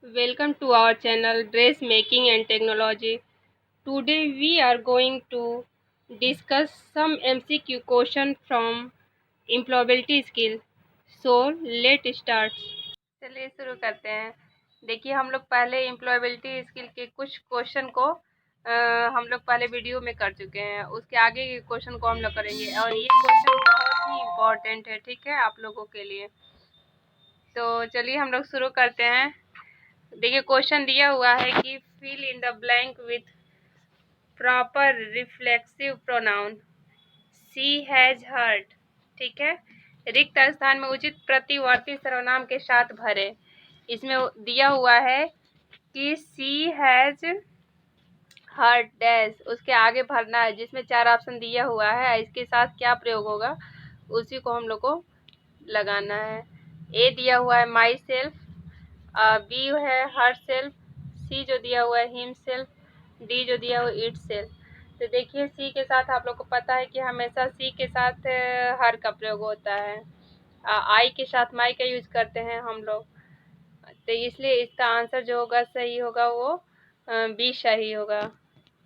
Welcome to our channel Dressmaking and Technology. Today we are going to discuss some MCQ question from employability skill. So let's start. चलिए शुरू करते हैं। देखिए हम लोग पहले एम्प्लॉयबिलिटी स्किल के कुछ क्वेश्चन को हम लोग पहले वीडियो में कर चुके हैं। उसके आगे के क्वेश्चन को हम लोग करेंगे और ये क्वेश्चन बहुत ही इम्पोर्टेंट है, ठीक है, आप लोगों के लिए। तो चलिए हम लोग शुरू करते हैं। देखिए क्वेश्चन दिया हुआ है कि fill in the blank with proper reflexive pronoun she has hurt, ठीक है। रिक्त स्थान में उचित प्रतिवर्ती सर्वनाम के साथ भरे। इसमें दिया हुआ है कि सी हैज हर्ट डैश, उसके आगे भरना है जिसमें 4 ऑप्शन दिया हुआ है। इसके साथ क्या प्रयोग होगा उसी को हम लोग को लगाना है। ए दिया हुआ है माई सेल्फ, बी है हर सेल्फ, सी जो दिया हुआ है हिम सेल्फ, डी जो दिया हुआ है इट सेल्फ। तो देखिए सी के साथ आप लोग को पता है कि हमेशा सी के साथ हर का प्रयोग होता है। आई के साथ माई का यूज करते हैं हम लोग, तो इसलिए इसका आंसर जो होगा सही होगा वो बी सही होगा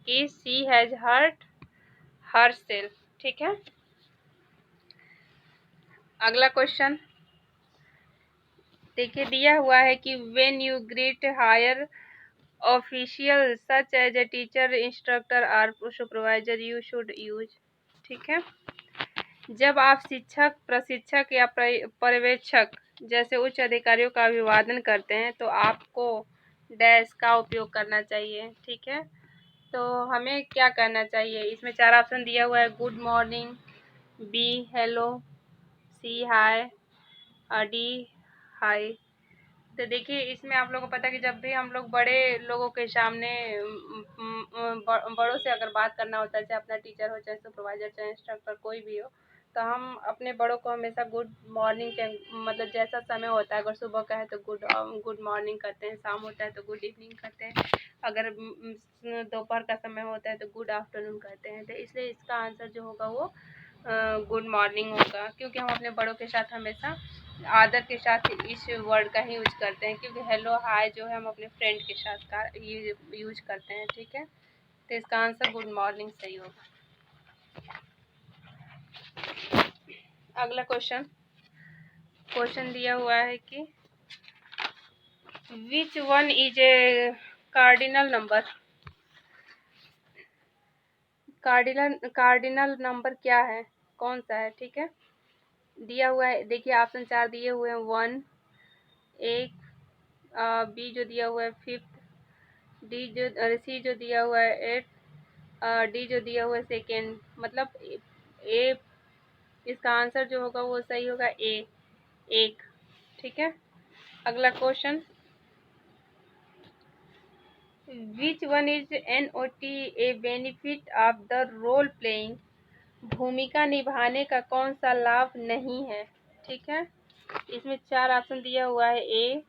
कि she has hurt herself, ठीक है। अगला क्वेश्चन देखिए दिया हुआ है कि when you greet higher official such as a teacher instructor और सुपरवाइजर यू शुड यूज, ठीक है। जब आप शिक्षक प्रशिक्षक या पर्यवेक्षक जैसे उच्च अधिकारियों का अभिवादन करते हैं तो आपको डैश का उपयोग करना चाहिए, ठीक है। तो हमें क्या करना चाहिए, इसमें 4 ऑप्शन दिया हुआ है। गुड मॉर्निंग, बी हेलो, सी हाय, डी हाय। तो देखिए इसमें आप लोगों को पता है कि जब भी हम लोग बड़े लोगों के सामने बड़ों से अगर बात करना होता है, चाहे अपना टीचर हो, चाहे सुपरवाइजर, चाहे इंस्ट्रक्टर, कोई भी हो, तो हम अपने बड़ों को हमेशा गुड मॉर्निंग के मतलब जैसा समय होता है, अगर सुबह का है तो गुड मॉर्निंग करते हैं, शाम होता है तो गुड इवनिंग करते हैं, अगर दोपहर का समय होता है तो गुड आफ्टरनून करते हैं। तो इसलिए इसका आंसर जो होगा वो गुड मॉर्निंग होगा, क्योंकि हम अपने बड़ों के साथ हमेशा आदर के साथ इस वर्ड का ही यूज करते हैं, क्योंकि हेलो हाय जो है हम अपने फ्रेंड के साथ का यूज करते हैं, ठीक है। तो इसका आंसर गुड मॉर्निंग सही होगा। अगला क्वेश्चन दिया हुआ है कि विच one is A cardinal number, cardinal number क्या है, कौन सा है, ठीक है। दिया हुआ है, देखिए ऑप्शन 4 दिए हुए हैं 1, एक, बी जो दिया हुआ है 5, डी जो सी जो दिया हुआ है 8, डी जो दिया हुआ है सेकेंड, मतलब ए, इसका आंसर जो होगा वो सही होगा ए, एक, ठीक है। अगला question which one is N O T a benefit of the role playing, भूमिका निभाने का कौन सा लाभ नहीं है, ठीक है। इसमें 4 ऑप्शन दिया हुआ है। ए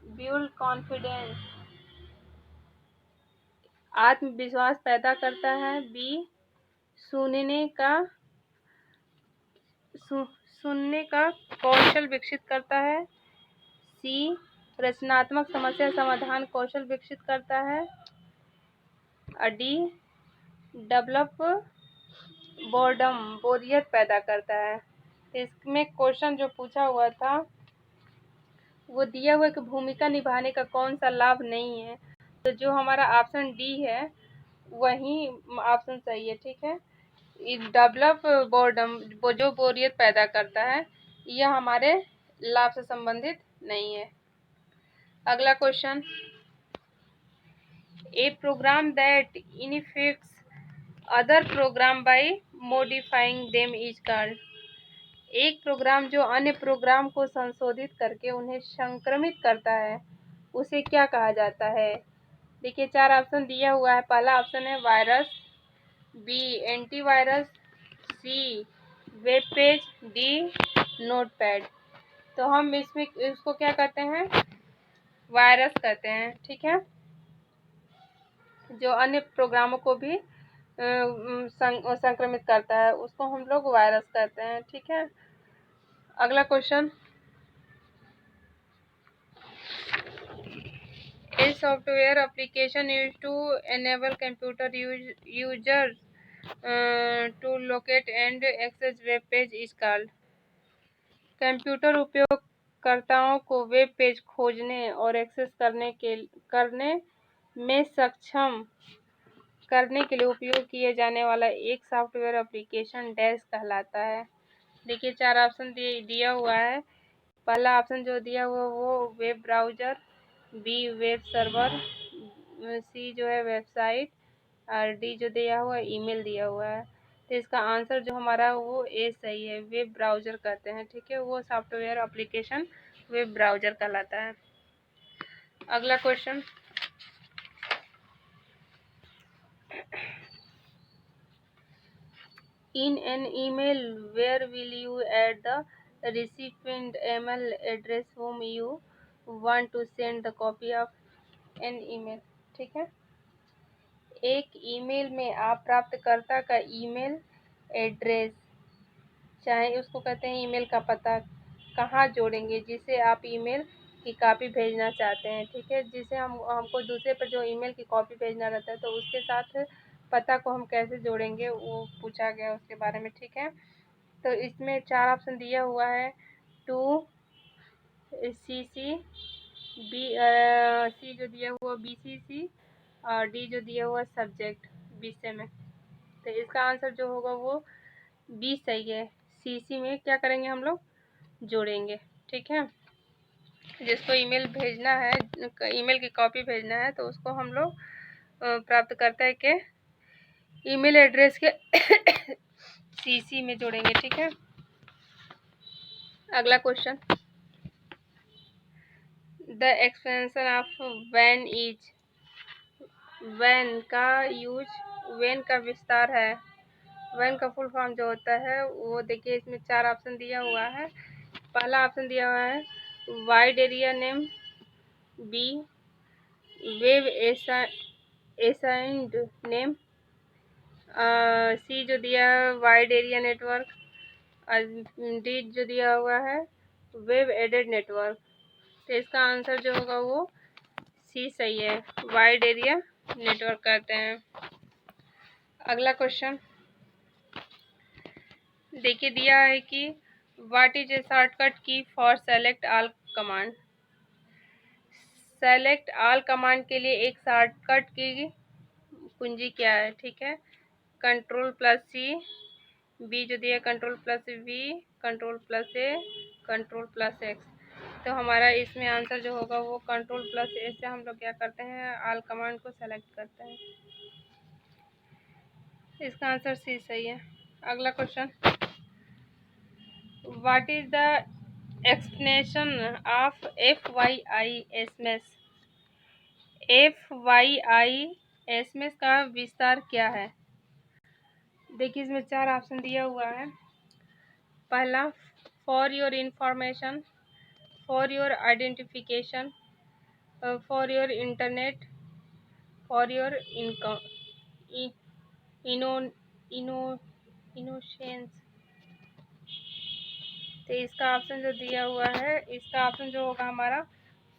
बिल्ड कॉन्फिडेंस, आत्मविश्वास पैदा करता है, बी सुनने का सुनने का कौशल विकसित करता है, सी रचनात्मक समस्या समाधान कौशल विकसित करता है, डी डेवलप बोरियत पैदा करता है। इसमें क्वेश्चन जो पूछा हुआ था वो दिया हुआ कि भूमिका निभाने का कौन सा लाभ नहीं है, तो जो हमारा ऑप्शन डी है वही ऑप्शन सही है, ठीक है। डेवलप बोर्डम, वो जो बोरियत पैदा करता है, यह हमारे लाभ से संबंधित नहीं है। अगला question a program that infects other program by modifying them is called, एक प्रोग्राम जो अन्य प्रोग्राम को संशोधित करके उन्हें संक्रमित करता है उसे क्या कहा जाता है। देखिए 4 ऑप्शन दिया हुआ है। पहला ऑप्शन है वायरस, बी एंटीवायरस, सी वेब पेज, डी नोटपैड। तो हम इसमें इसको क्या कहते हैं, वायरस कहते हैं, ठीक है। जो अन्य प्रोग्रामों को भी संक्रमित करता है उसको हम लोग वायरस कहते हैं, ठीक है। अगला question software application used to enable computer users to locate and access web page is called. Computer उपयोगकर्ताओं को वेब पेज खोजने और एक्सेस करने में सक्षम करने के लिए उपयोग किए जाने वाला एक सॉफ्टवेयर एप्लीकेशन डैश कहलाता है। देखिए 4 ऑप्शन दिया हुआ है। पहला ऑप्शन जो दिया हुआ वो web browser, B web server, C जो है वेबसाइट और डी जो दिया हुआ ईमेल दिया हुआ है। तो इसका आंसर जो हमारा वो ए सही है, वेब ब्राउज़र कहते हैं। ठीक है, वो सॉफ्टवेयर एप्लीकेशन वेब ब्राउज़र कहलाता है। अगला question, in an email where will you add the recipient email address whom you want to send the copy of an email। ठीक है, एक ईमेल में आप प्राप्तकर्ता का ईमेल एड्रेस, चाहे उसको कहते हैं ईमेल का पता, कहाँ जोड़ेंगे जिसे आप ईमेल की कॉपी भेजना चाहते हैं। ठीक है, जिसे हमको दूसरे पर जो ईमेल की कॉपी भेजना रहता है तो उसके साथ पता को हम कैसे जोड़ेंगे वो पूछा गया उसके बारे में। ठीक है, तो इसमें 4 ऑप्शन दिया हुआ है, टू CC, बी सी जो दिया हुआ BCC और डी जो दिया हुआ सब्जेक्ट विषय में। तो इसका आंसर जो होगा वो बी सही है। CC में क्या करेंगे हम लोग, जोड़ेंगे। ठीक है, जिसको ईमेल भेजना है, ईमेल की कॉपी भेजना है तो उसको हम लोग प्राप्तकर्ता के ईमेल एड्रेस के CC में जोड़ेंगे। ठीक है, अगला question, the expansion of van is, van का यूज, वैन का विस्तार है, वैन का फुल फॉर्म जो होता है वो देखिए इसमें 4 ऑप्शन दिया हुआ है। पहला ऑप्शन दिया हुआ है wide area name, B web assigned name, C जो दिया है वाइड एरिया नेटवर्क, डी जो दिया हुआ है वेब एडेड नेटवर्क। तो इसका आंसर जो होगा वो सी सही है, वाइड एरिया नेटवर्क कहते हैं। अगला क्वेश्चन देखिए दिया है कि व्हाट इज ए शॉर्टकट की for select all command. Select all command के लिए एक शॉर्टकट की कुंजी क्या है। ठीक है, Ctrl+C, बी जो दिया Ctrl+V, Ctrl+A, Ctrl+X। तो हमारा इसमें आंसर जो होगा वो Ctrl+A से हम लोग क्या करते हैं, ऑल कमांड को सेलेक्ट करते हैं। इसका आंसर सी सही है। अगला question, what is the explanation of FYI SMS। FYI SMS का विस्तार क्या है। देखिए इसमें 4 ऑप्शन दिया हुआ है। पहला for your information, for your identification, for your internet, for your innocence. तो इसका ऑप्शन जो दिया हुआ है, इसका ऑप्शन जो होगा हमारा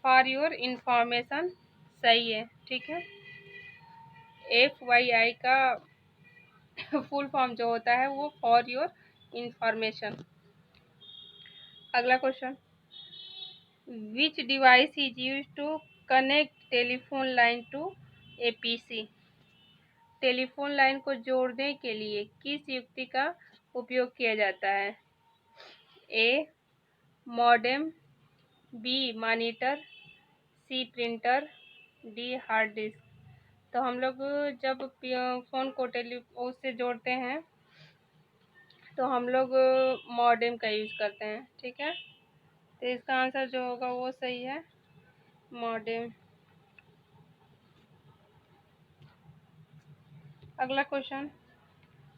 फॉर योर इंफॉर्मेशन सही है। ठीक है, FYI का फुल फॉर्म जो होता है वो फॉर योर इंफॉर्मेशन। अगला question, which device is use to connect telephone line to a PC। Telephone line को जोड़ने के लिए किस युक्ति का उपयोग किया जाता है। A modem, B monitor, C printer, D hard disk. तो हम लोग जब फ़ोन को उससे जोड़ते हैं तो हम लोग मॉडेम का यूज़ करते हैं। ठीक है, तो इसका आंसर जो होगा वो सही है, मॉडेम। अगला question,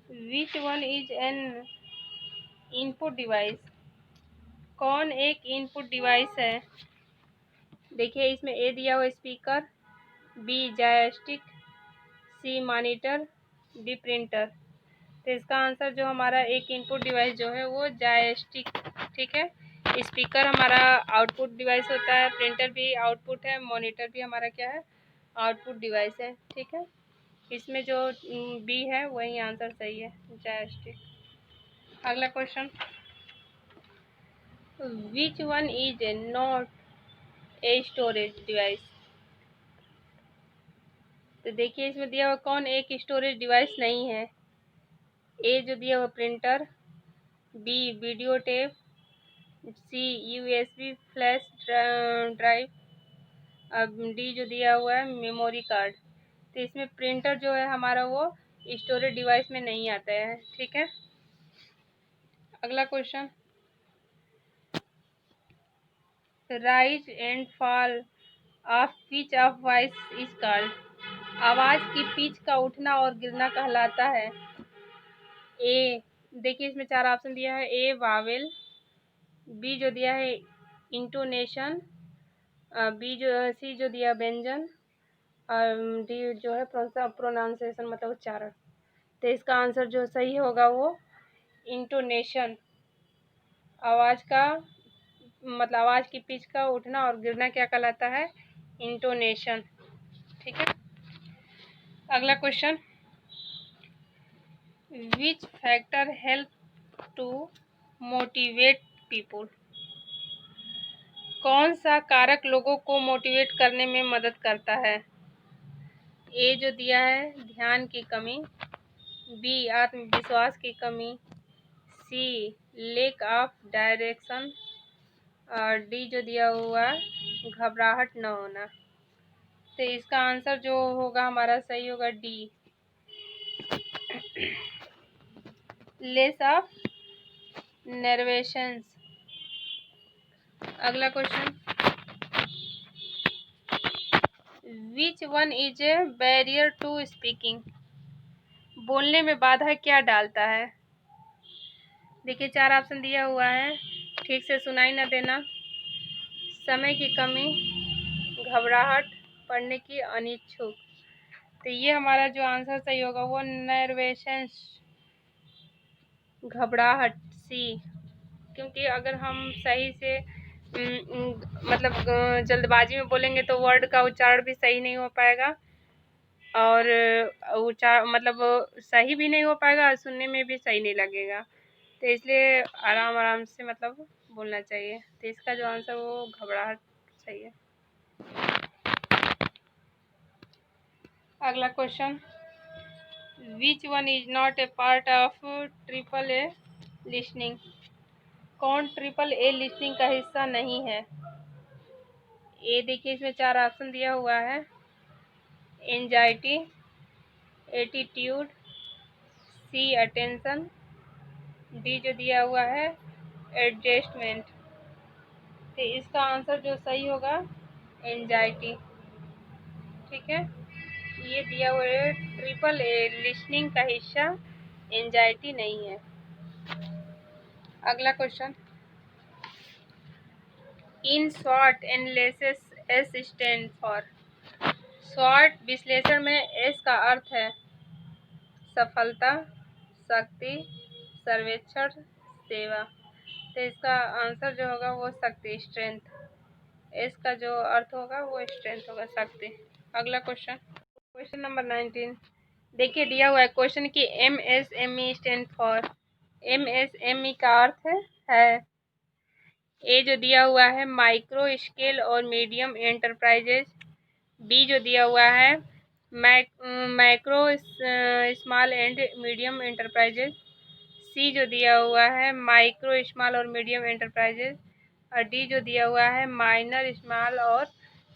which one is N input device. कौन एक इनपुट डिवाइस है। देखिए इसमें ए दिया हुआ स्पीकर, बी जॉयस्टिक, सी मॉनिटर, डी प्रिंटर। तो इसका आंसर जो हमारा एक इनपुट डिवाइस जो है वो जॉयस्टिक। ठीक है, स्पीकर हमारा आउटपुट डिवाइस होता है, प्रिंटर भी आउटपुट है, मॉनिटर भी हमारा क्या है, आउटपुट डिवाइस है। ठीक है, इसमें जो बी है वही आंसर सही है, जॉयस्टिक। अगला question, which one is not a storage device. तो देखिए इसमें दिया हुआ कौन एक स्टोरेज डिवाइस नहीं है। ए जो दिया हुआ printer, B video tape, C USB flash drive, अब डी जो दिया हुआ है मेमोरी कार्ड। तो इसमें प्रिंटर जो है हमारा वो स्टोरेज डिवाइस में नहीं आता है। ठीक है, अगला question, rise and fall of pitch of voice is called. आवाज की पिच का उठना और गिरना कहलाता है। ए, देखिए इसमें चार ऑप्शन दिया है। ए वावेल, बी जो दिया है इंटोनेशन, बी जो सी जो दिया व्यंजन, और डी जो है प्रोनाउंसिएशन मतलब उच्चारण। तो इसका आंसर जो सही होगा वो इंटोनेशन। आवाज का मतलब आवाज की पिच का उठना और गिरना क्या कहलाता है, इंटोनेशन। ठीक है, अगला question, which factor help to motivate people. कौन सा कारक लोगों को मोटिवेट करने में मदद करता है। ए जो दिया है ध्यान की कमी, बी आत्मविश्वास की कमी, सी लेक ऑफ डायरेक्शन, और डी जो दिया हुआ घबराहट न होना। तो इसका आंसर जो होगा हमारा सही होगा डी, लेस ऑफ नर्वेशंस। अगला question, which one is a barrier to speaking. बोलने में बाधा क्या डालता है। देखिए चार ऑप्शन दिया हुआ है। ठीक से सुनाई न देना, समय की कमी, घबराहट, पढ़ने की अनिच्छुक। तो ये हमारा जो आंसर सही होगा वो नर्वेशंस, घबराहट, सी। क्योंकि अगर हम सही से मतलब जल्दबाजी में बोलेंगे तो वर्ड का उच्चारण भी सही नहीं हो पाएगा, और मतलब सही भी नहीं हो पाएगा और सुनने में भी सही नहीं लगेगा। तो इसलिए आराम आराम से मतलब बोलना चाहिए। तो इसका जो आंसर वो घबराहट सही है। अगला question, which one is not a part of triple A listening. कौन ट्रिपल ए लिसनिंग का हिस्सा नहीं है। ए देखिए इसमें चार ऑप्शन दिया हुआ है। एंजाइटी, एटीट्यूड, सी अटेंशन, डी जो दिया हुआ है एडजस्टमेंट। तो इसका आंसर जो सही होगा एंजाइटी। ठीक है, ये दिया हुआ है ट्रिपल ए लिसनिंग का हिस्सा एंजाइटी नहीं है। अगला question, in short analysis S stand for. Short विश्लेषण में एस का अर्थ है सफलता, शक्ति, सर्वेक्षण, सेवा। तो इसका आंसर जो होगा वो शक्ति, स्ट्रेंथ। इसका जो अर्थ होगा वो स्ट्रेंथ होगा, शक्ति। अगला क्वेश्चन, क्वेश्चन नंबर 19। देखिए दिया हुआ है क्वेश्चन की MSME स्टैंड फॉर। MSME का अर्थ है ए जो दिया हुआ है माइक्रो स्केल और मीडियम एंटरप्राइजेज, बी जो दिया हुआ है micro small and medium enterprises, C जो दिया हुआ है माइक्रो स्मॉल और मीडियम एंटरप्राइजेज, और डी जो दिया हुआ है माइनर स्मॉल और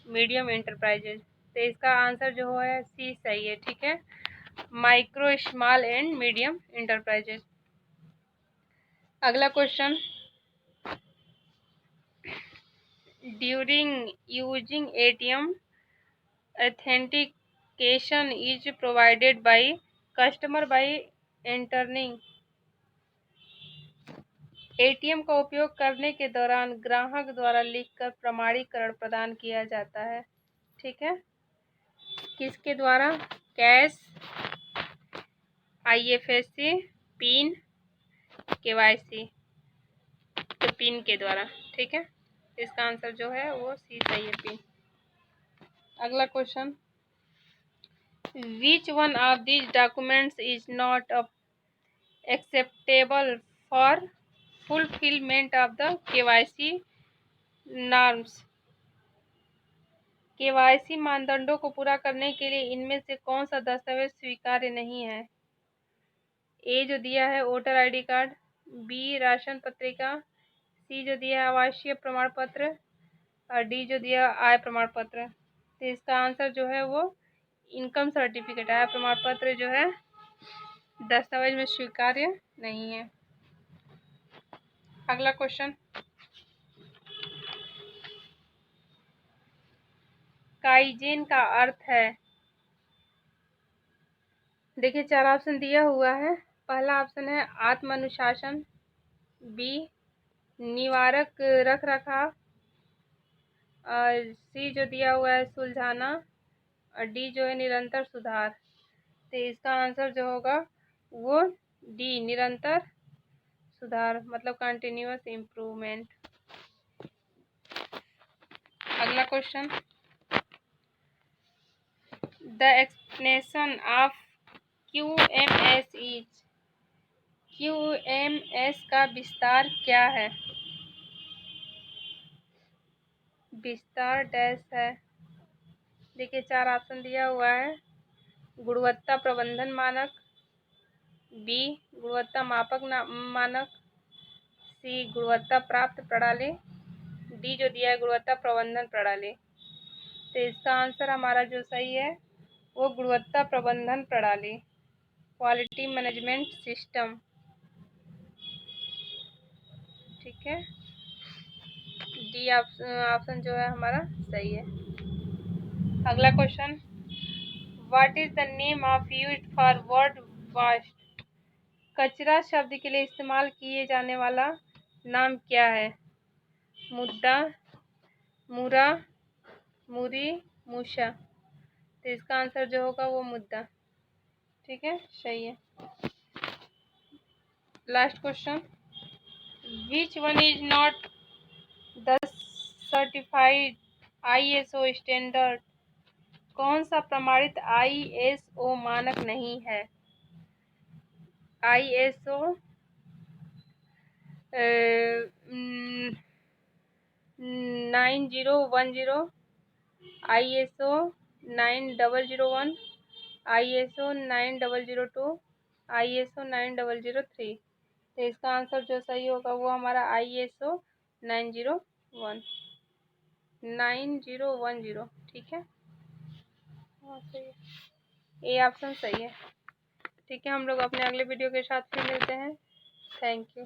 मीडियम एंटरप्राइजेज। तो इसका आंसर जो है सी सही है। ठीक है, micro small and medium enterprises. अगला question, during using ATM authentication is provided by customer by entering। ATM का उपयोग करने के दौरान ग्राहक द्वारा लिखकर प्रमाणीकरण प्रदान किया जाता है। ठीक है, किसके द्वारा, कैश, IFSC, पिन, KYC। तो पिन के द्वारा। ठीक है, इसका आंसर जो है वो सी सही है, पिन। अगला question, Which one of these documents is not acceptable for fulfillment of the KYC norms? KYC मानदंडों को पूरा करने के लिए इनमें से कौन सा दस्तावेज स्वीकार्य नहीं है? ए जो दिया है voter ID card, B ration पत्रिका, सी जो दिया है आवासीय प्रमाण पत्र और डी जो दिया आय प्रमाण पत्र। तो इसका आंसर जो है वो इनकम सर्टिफिकेट, आय प्रमाण पत्र जो है दस्तावेज में स्वीकार्य नहीं है। अगला क्वेश्चन, काइजेन का अर्थ है? देखिए 4 ऑप्शन दिया हुआ है। पहला ऑप्शन है आत्म अनुशासन, बी निवारक रख रखाव, और सी जो दिया हुआ है सुलझाना, और डी जो है निरंतर सुधार। तो इसका आंसर जो होगा वो डी निरंतर सुधार, मतलब कंटिन्यूअस इम्प्रूवमेंट। अगला question, the explanation of QMS is? QMS का विस्तार क्या है? विस्तार डैश है। देखिए 4 ऑप्शन दिया हुआ है। गुणवत्ता प्रबंधन मानक, बी गुणवत्ता मापक मानक, सी गुणवत्ता प्राप्त प्रणाली, डी जो दिया है गुणवत्ता प्रबंधन प्रणाली। तो इसका आंसर हमारा जो सही है वो गुणवत्ता प्रबंधन प्रणाली, क्वालिटी मैनेजमेंट सिस्टम। ठीक है, डी ऑप्शन जो है हमारा सही है। अगला question, what is the name of used for word vast? कचरा शब्द के लिए इस्तेमाल किए जाने वाला नाम क्या है? मुद्दा, मुरा, मुरी, मूसा। तो इसका आंसर जो होगा वो मुद्दा। ठीक है, सही है। Last question, which one is not the certified ISO standard? कौन सा प्रमाणित ISO मानक नहीं है? ISO 9010, ISO 9001, ISO 9002, ISO 9003। तो इसका आंसर जो सही होगा वो हमारा ISO 9010। ठीक है, हाँ सही है, ए ऑप्शन सही है। ठीक है, हम लोग अपने अगले वीडियो के साथ फिर मिलते हैं। Thank you.